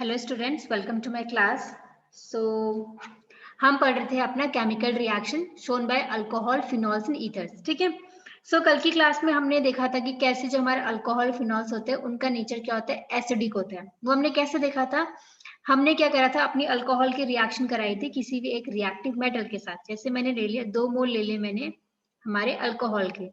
Hello students, welcome to my class. हम पढ़ रहे थे अपना chemical reaction shown by alcohol, phenols and ethers. ठीक है। कल की क्लास में हमने देखा था कि कैसे जो हमारे अल्कोहल फिनॉल्स होते हैं उनका नेचर क्या होता है, एसिडिक होता है। वो हमने कैसे देखा था। हमने क्या करा था, अपनी अल्कोहल की रिएक्शन कराई थी किसी भी एक रिएक्टिव मेटल के साथ। जैसे मैंने ले लिया 2 मोल ले लिए मैंने हमारे अल्कोहल के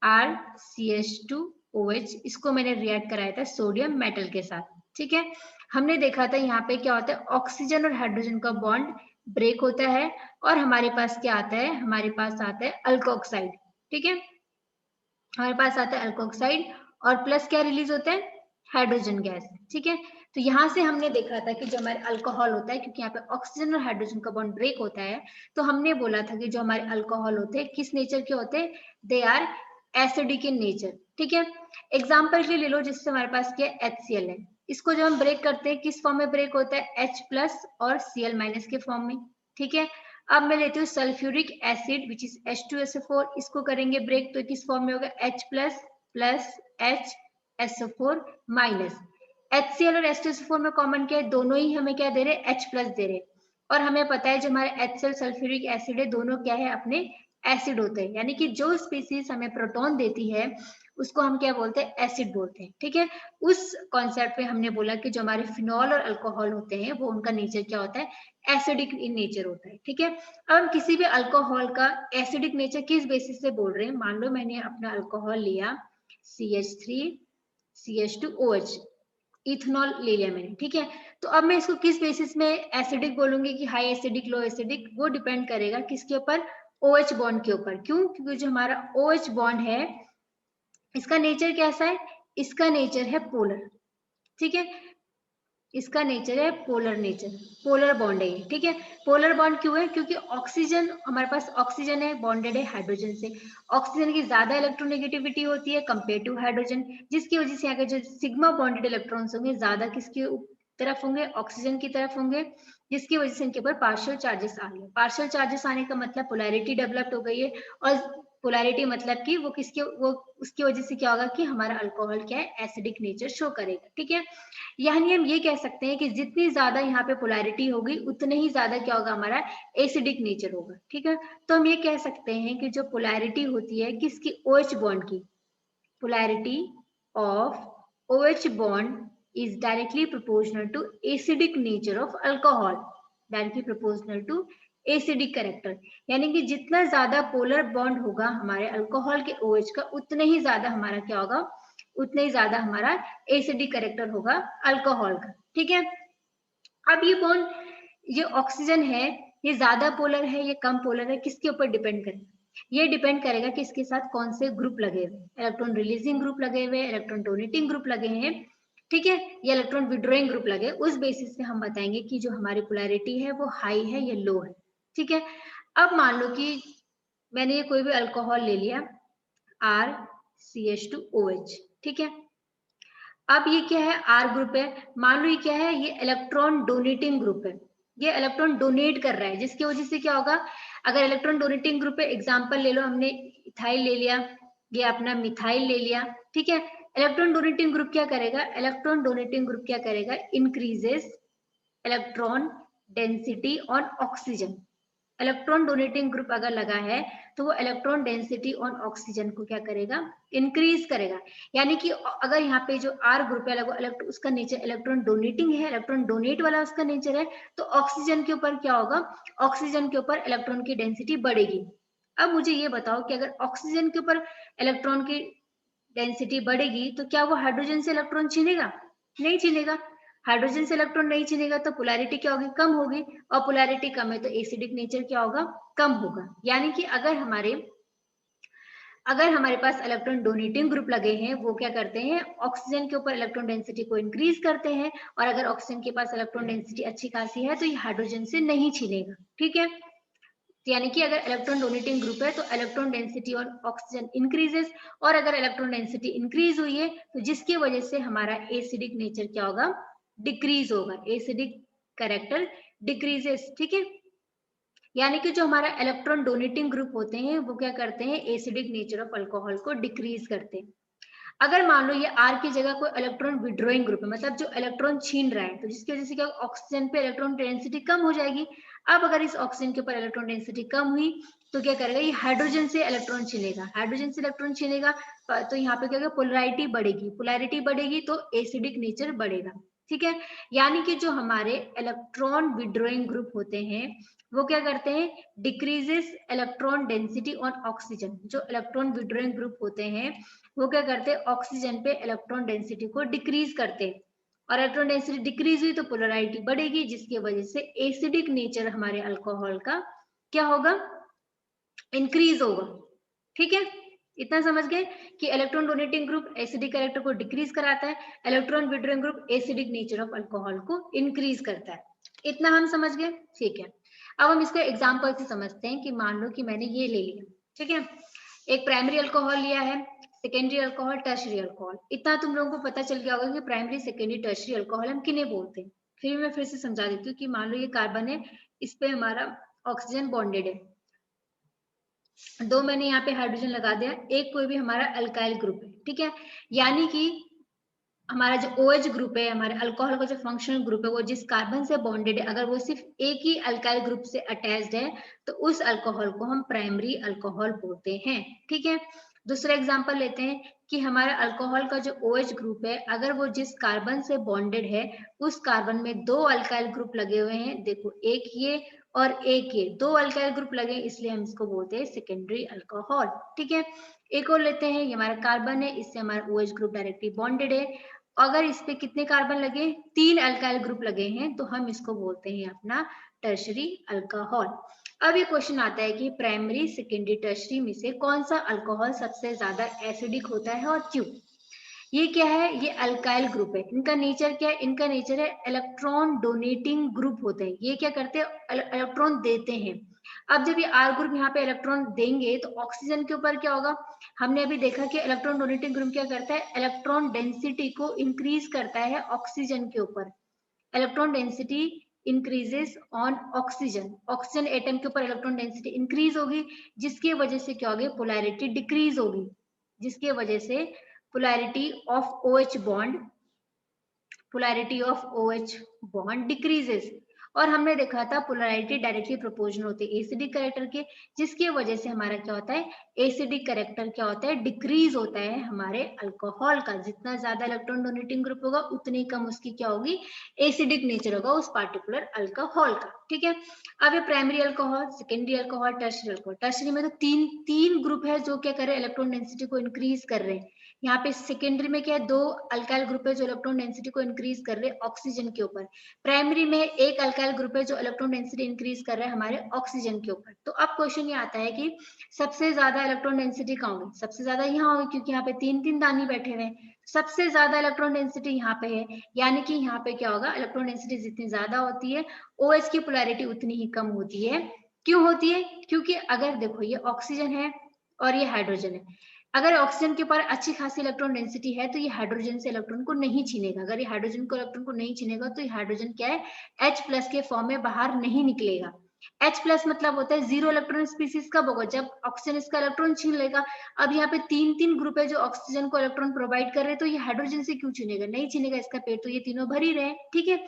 RCH2OH, इसको मैंने रिएक्ट कराया था सोडियम मेटल के साथ। ठीक है। हमने देखा था यहाँ पे क्या होता है, ऑक्सीजन और हाइड्रोजन का बॉन्ड ब्रेक होता है और हमारे पास क्या आता है, हमारे पास आता है अल्कोक्साइड। ठीक है, हमारे पास आता है अल्कोक्साइड और प्लस क्या रिलीज होता है, हाइड्रोजन गैस। ठीक है। तो यहाँ से हमने देखा था कि जो हमारे अल्कोहल होता है, क्योंकि यहाँ पे ऑक्सीजन और हाइड्रोजन का बॉन्ड ब्रेक होता है, तो हमने बोला था कि जो हमारे अल्कोहल होते हैं किस नेचर के होते हैं, they are acidic in nature. ठीक है। एग्जाम्पल के लिए ले लो, जिससे हमारे पास क्या HCl है, इसको जब हम ब्रेक करते हैं किस फॉर्म में ब्रेक होता है, H+ और Cl- के फॉर्म में। ठीक है। अब मैं लेती हूँ sulphuric acid which is H2SO4, इसको करेंगे ब्रेक तो किस फॉर्म में होगा, H+ HSO4-। HCl और H2SO4 में कॉमन क्या है, दोनों ही हमें क्या दे रहे हैं, H+ दे रहे हैं। और हमें पता है जो हमारे HCl सल्फ्यूरिक एसिड है, दोनों क्या है, अपने एसिड होते हैं। यानी कि जो स्पीसीज हमें प्रोटॉन देती है उसको हम क्या बोलते हैं, एसिड बोलते हैं। ठीक है। उस कॉन्सेप्ट पे हमने बोला कि जो हमारे फिनॉल और अल्कोहल होते हैं वो उनका नेचर क्या होता है, एसिडिक इन नेचर होता है। ठीक है। अब हम किसी भी अल्कोहल का एसिडिक नेचर किस बेसिस से बोल रहे हैं, मान लो मैंने अपना अल्कोहल लिया CH3CH2OH, इथेनॉल ले लिया मैंने। ठीक है। तो अब मैं इसको किस बेसिस में एसिडिक बोलूंगी कि हाई एसिडिक, लो एसिडिक, वो डिपेंड करेगा किसके ऊपर, OH बॉन्ड के ऊपर। क्यों? क्योंकि जो हमारा OH बॉन्ड है इसका नेचर कैसा है, इसका नेचर है पोलर। ठीक है, इसका नेचर है पोलर नेचर, पोलर बॉन्ड है ये। ठीक है। पोलर बॉन्ड क्यों है, क्योंकि ऑक्सीजन, हमारे पास ऑक्सीजन है बॉन्डेड है हाइड्रोजन से। ऑक्सीजन की ज्यादा इलेक्ट्रोनेगेटिविटी होती है कंपेयर टू हाइड्रोजन, जिसकी वजह से यहाँ के जो सिग्मा बॉन्डेड इलेक्ट्रॉन्स होंगे ज्यादा किसकी तरफ होंगे, ऑक्सीजन की तरफ होंगे, जिसकी वजह से इनके ऊपर पार्शियल चार्जेस आ गए। पार्शियल चार्जेस आने का मतलब पोलैरिटी डेवलप्ड हो गई है, और पोलैरिटी मतलब कि वो किसके, वो उसकी वजह से क्या होगा कि हमारा अल्कोहल क्या है, एसिडिक नेचर शो करेगा। ठीक है। यानी हम ये कह सकते हैं कि जितनी ज्यादा यहाँ पे पोलैरिटी होगी उतने ही ज्यादा क्या होगा, हमारा एसिडिक नेचर होगा। ठीक है। तो हम ये कह सकते हैं कि जो पोलैरिटी होती है किसकी, OH बॉन्ड की, polarity of OH bond is directly proportional to acidic nature of alcohol, directly proportional to acidic character। यानी कि जितना ज्यादा पोलर बॉन्ड होगा हमारे अल्कोहल के OH का, उतने ही ज्यादा हमारा क्या होगा, उतने ही ज्यादा हमारा एसिडिक कैरेक्टर होगा अल्कोहल का। ठीक है। अब ये बॉन्ड, ये ऑक्सीजन है, ये ज्यादा पोलर है, ये कम पोलर है, किसके ऊपर डिपेंड करेगा, ये डिपेंड करेगा कि इसके साथ कौन से ग्रुप लगे हुए, इलेक्ट्रॉन रिलीजिंग ग्रुप लगे हुए, इलेक्ट्रॉन डोनेटिंग ग्रुप लगे हैं। ठीक है। या इलेक्ट्रॉन विड्रॉइंग ग्रुप लगे, उस बेसिस पे हम बताएंगे कि जो हमारी पोलैरिटी है वो हाई है या लो है। ठीक है। अब मान लो कि मैंने ये कोई भी अल्कोहल ले लिया RCH2OH। ठीक है। अब ये क्या है, आर ग्रुप है, मान लो ये क्या है, ये इलेक्ट्रॉन डोनेटिंग ग्रुप है, ये इलेक्ट्रॉन डोनेट कर रहा है, जिसकी वजह से क्या होगा, अगर इलेक्ट्रॉन डोनेटिंग ग्रुप है, एग्जांपल ले लो, हमने इथाइल ले लिया, ये अपना मिथाइल ले लिया। ठीक है। इलेक्ट्रॉन डोनेटिंग ग्रुप क्या करेगा, इलेक्ट्रॉन डोनेटिंग ग्रुप क्या करेगा, increases electron density on oxygen. Electron donating group अगर लगा है तो वो इलेक्ट्रॉन डेंसिटी ऑन ऑक्सीजन को क्या करेगा, इंक्रीज करेगा। यानी कि अगर यहाँ पे जो आर ग्रुप है लगभग उसका नेचर इलेक्ट्रॉन डोनेटिंग है, इलेक्ट्रॉन डोनेट वाला उसका नेचर है, तो ऑक्सीजन के ऊपर क्या होगा, ऑक्सीजन के ऊपर इलेक्ट्रॉन की डेंसिटी बढ़ेगी। अब मुझे ये बताओ कि अगर ऑक्सीजन के ऊपर इलेक्ट्रॉन की डेंसिटी बढ़ेगी तो क्या वो हाइड्रोजन से इलेक्ट्रॉन छीनेगा, नहीं छीनेगा। हाइड्रोजन से इलेक्ट्रॉन नहीं छीनेगा तो पोलैरिटी क्या होगी, कम होगी, और पोलैरिटी कम है तो एसिडिक नेचर क्या होगा, कम होगा। यानी कि अगर हमारे पास इलेक्ट्रॉन डोनेटिंग ग्रुप लगे हैं, वो क्या करते हैं, ऑक्सीजन के ऊपर इलेक्ट्रॉन डेंसिटी को इंक्रीज करते हैं, और अगर ऑक्सीजन के पास इलेक्ट्रॉन डेंसिटी अच्छी खासी है तो ये हाइड्रोजन से नहीं छीनेगा। ठीक है। यानी कि अगर इलेक्ट्रॉन डोनेटिंग ग्रुप है तो इलेक्ट्रॉन डेंसिटी और ऑक्सीजन इंक्रीजेस, और अगर इलेक्ट्रॉन डेंसिटी इंक्रीज हुई है तो जिसकी वजह से हमारा एसिडिक नेचर क्या होगा, डिक्रीज होगा, एसिडिक कैरेक्टर डिक्रीजेस। ठीक है। यानी कि जो हमारा इलेक्ट्रॉन डोनेटिंग ग्रुप होते हैं वो क्या करते हैं, एसिडिक नेचर ऑफ अल्कोहल को डिक्रीज करते हैं। अगर मान लो ये R की जगह कोई इलेक्ट्रॉन विड्रॉइंग ग्रुप है, मतलब जो इलेक्ट्रॉन छीन रहा है, तो जिसकी वजह से क्या ऑक्सीजन पे इलेक्ट्रॉन डेंसिटी कम हो जाएगी। अब अगर इस ऑक्सीजन के ऊपर इलेक्ट्रॉन डेंसिटी कम हुई तो क्या करेगा, ये हाइड्रोजन से इलेक्ट्रॉन छीनेगा, हाइड्रोजन से इलेक्ट्रॉन छीनेगा तो यहाँ पे क्या होगा, पोलैरिटी बढ़ेगी, पोलैरिटी बढ़ेगी तो एसिडिक नेचर बढ़ेगा। ठीक है, यानी कि जो हमारे इलेक्ट्रॉन विड्रॉइंग ग्रुप होते हैं वो क्या करते हैं, decreases electron density on oxygen. जो इलेक्ट्रॉन विड्रॉइंग ग्रुप होते हैं वो क्या करते हैं, ऑक्सीजन पे इलेक्ट्रॉन डेंसिटी को डिक्रीज करते हैं, और इलेक्ट्रॉन डेंसिटी डिक्रीज हुई तो पोलैरिटी बढ़ेगी, जिसकी वजह से एसिडिक नेचर हमारे अल्कोहल का क्या होगा, इंक्रीज होगा। ठीक है, इतना समझ गए कि electron donating group acidic character को डिक्रीज कराता है, electron withdrawing group acidic nature of alcohol को इंक्रीज करता है। इतना हम समझ गए। ठीक है, अब हम इसको एग्जांपल से समझते हैं कि मान लो कि मैंने ये ले लिया, ठीक है, एक प्राइमरी अल्कोहल लिया है, सेकेंडरी अल्कोहल, टर्शियरी अल्कोहल। इतना तुम लोगों को पता चल गया होगा कि प्राइमरी सेकेंडरी टर्शियरी अल्कोहल हम किन्हें बोलते हैं। फिर मैं फिर से समझा देती हूँ कि मान लो ये कार्बन है, इस पे हमारा ऑक्सीजन बॉन्डेड है, दो मैंने यहाँ पे हाइड्रोजन लगा दिया, एक कोई भी हमारा अल्काइल ग्रुप है। ठीक है, यानी कि हमारा जो OH ग्रुप है, हमारे अल्कोहल का जो फंक्शनल ग्रुप है, वो जिस कार्बन से बॉन्डेड है, अगर वो सिर्फ एक ही अल्काइल ग्रुप से अटैच्ड है तो उस अल्कोहल को हम प्राइमरी अल्कोहल बोलते हैं। ठीक है, दूसरा एग्जांपल लेते हैं कि हमारा अल्कोहल का जो OH ग्रुप है, अगर वो जिस कार्बन से बॉन्डेड है उस कार्बन में दो अल्काइल ग्रुप लगे हुए हैं, देखो एक ये और एक ये, दो अल्काइल ग्रुप लगे, इसलिए हम इसको बोलते हैं सेकेंडरी अल्कोहल। ठीक है, एक और लेते हैं, ये हमारा कार्बन है, इससे हमारा OH ग्रुप डायरेक्टली बॉन्डेड है, अगर इस पे कितने कार्बन लगे, तीन अल्काइल ग्रुप लगे हैं, तो हम इसको बोलते हैं अपना टर्शरी अल्कोहल। अब ये क्वेश्चन आता है कि प्राइमरी सेकेंडरी टर्शरी में से कौन सा अल्कोहल सबसे ज्यादा एसिडिक होता है और क्यों। ये क्या है, ये अल्काइल ग्रुप है, इनका नेचर क्या है, इनका नेचर है इलेक्ट्रॉन डोनेटिंग ग्रुप होते हैं, ये क्या करते हैं, इलेक्ट्रॉन देते हैं। अब जब ये R ग्रुप यहाँ पे इलेक्ट्रॉन देंगे तो ऑक्सीजन के ऊपर क्या होगा, हमने अभी देखा कि इलेक्ट्रॉन डोनेटिंग ग्रुप क्या करता है, इलेक्ट्रॉन डेंसिटी को इंक्रीज करता है ऑक्सीजन के ऊपर, electron density increases on oxygen, oxygen atom के ऊपर इलेक्ट्रॉन डेंसिटी इंक्रीज होगी, जिसकी वजह से क्या होगी, पोलैरिटी डिक्रीज होगी, जिसकी वजह से polarity of OH bond, polarity of OH bond decreases. और हमने देखा था पोलैरिटी डायरेक्टली प्रोपोर्शनल होती है एसिडिक कैरेक्टर के, जिसकी वजह से हमारा क्या होता है, एसिडिक कैरेक्टर क्या होता है, डिक्रीज होता है हमारे अल्कोहल का। जितना ज्यादा इलेक्ट्रॉन डोनेटिंग ग्रुप होगा उतनी कम उसकी क्या होगी, एसिडिक नेचर होगा उस पार्टिकुलर अल्कोहल का। ठीक है, अब ये primary alcohol, secondary alcohol, tertiary alcohol. Tertiary में तो तीन तीन ग्रुप है जो क्या कर रहे हैं, इलेक्ट्रॉन डेंसिटी को इंक्रीज कर रहे हैं। यहाँ पे सेकेंडरी में क्या है, दो अल्काइल ग्रुप है जो इलेक्ट्रॉन डेंसिटी को इंक्रीज कर रहे हैं ऑक्सीजन के ऊपर, प्राइमरी में एक अल्काइल ग्रुप है जो इलेक्ट्रॉन डेंसिटी इंक्रीज कर रहा है हमारे ऑक्सीजन के ऊपर। तो अब क्वेश्चन ये आता है कि सबसे ज्यादा इलेक्ट्रॉन डेंसिटी कहाँ होगी, सबसे ज्यादा यहाँ होगी, क्योंकि यहाँ पे तीन तीन दानी बैठे हुए हैं, सबसे ज्यादा इलेक्ट्रॉन डेंसिटी यहाँ पे है, यानी कि यहाँ पे क्या होगा, इलेक्ट्रॉन डेंसिटी जितनी ज्यादा होती है OH की पोलैरिटी उतनी ही कम होती है। क्यों होती है, क्योंकि अगर देखो ये ऑक्सीजन है और ये हाइड्रोजन है, अगर ऑक्सीजन के ऊपर अच्छी खासी इलेक्ट्रॉन डेंसिटी है तो ये हाइड्रोजन से इलेक्ट्रॉन को नहीं छीनेगा, अगर ये हाइड्रोजन को इलेक्ट्रॉन को नहीं छीनेगा तो ये हाइड्रोजन क्या है, H+ के फॉर्म में बाहर नहीं निकलेगा। H+ मतलब होता है जीरो इलेक्ट्रॉन स्पीसीज, कब होगा, जब ऑक्सीजन इसका इलेक्ट्रॉन छीन लेगा। अब यहाँ पे तीन तीन ग्रुप है जो ऑक्सीजन को इलेक्ट्रॉन प्रोवाइड कर रहे हैं, तो ये हाइड्रोजन से क्यों छीनेगा, नहीं छीनेगा, इसका पेट तो ये तीनों भर ही रहे। ठीक है,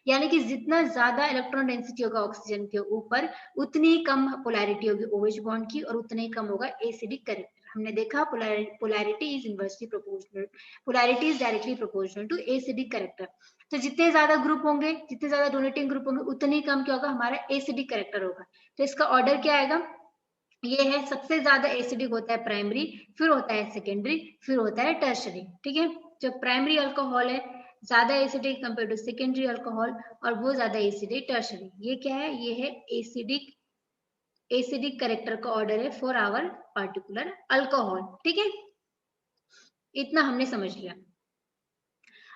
यानी कि जितना ज्यादा इलेक्ट्रॉन डेंसिटी होगा ऑक्सीजन के ऊपर उतनी कम पोलैरिटी होगी OH बॉन्ड की और उतना ही कम होगा एसिडिक कैरेक्टर। हमने देखा polarity is inversely proportional, polarity is directly proportional to acidic character. तो जितने ज्यादा ग्रुप होंगे, जितने ज्यादा डोनेटिंग ग्रुप होंगे, उतनी कम क्या होगा, हमारा एसिडिक कैरेक्टर होगा। तो इसका ऑर्डर क्या आएगा, ये है, सबसे ज्यादा एसिडिक होता है प्राइमरी, फिर होता है सेकेंडरी, फिर होता है टर्शरी। ठीक है, जो प्राइमरी अल्कोहल है ज्यादा acidic compare to secondary alcohol, और वो ज्यादा एसिडिक टर्शरी। ये क्या है, ये है एसिडिक, एसिडिक कैरेक्टर का ऑर्डर है फॉर आवर पार्टिकुलर अल्कोहल। ठीक है, इतना हमने समझ लिया।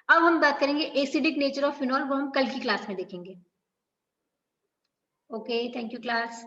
अब हम बात करेंगे एसिडिक नेचर ऑफ फिनॉल, वो हम कल की क्लास में देखेंगे। Okay, thank you class.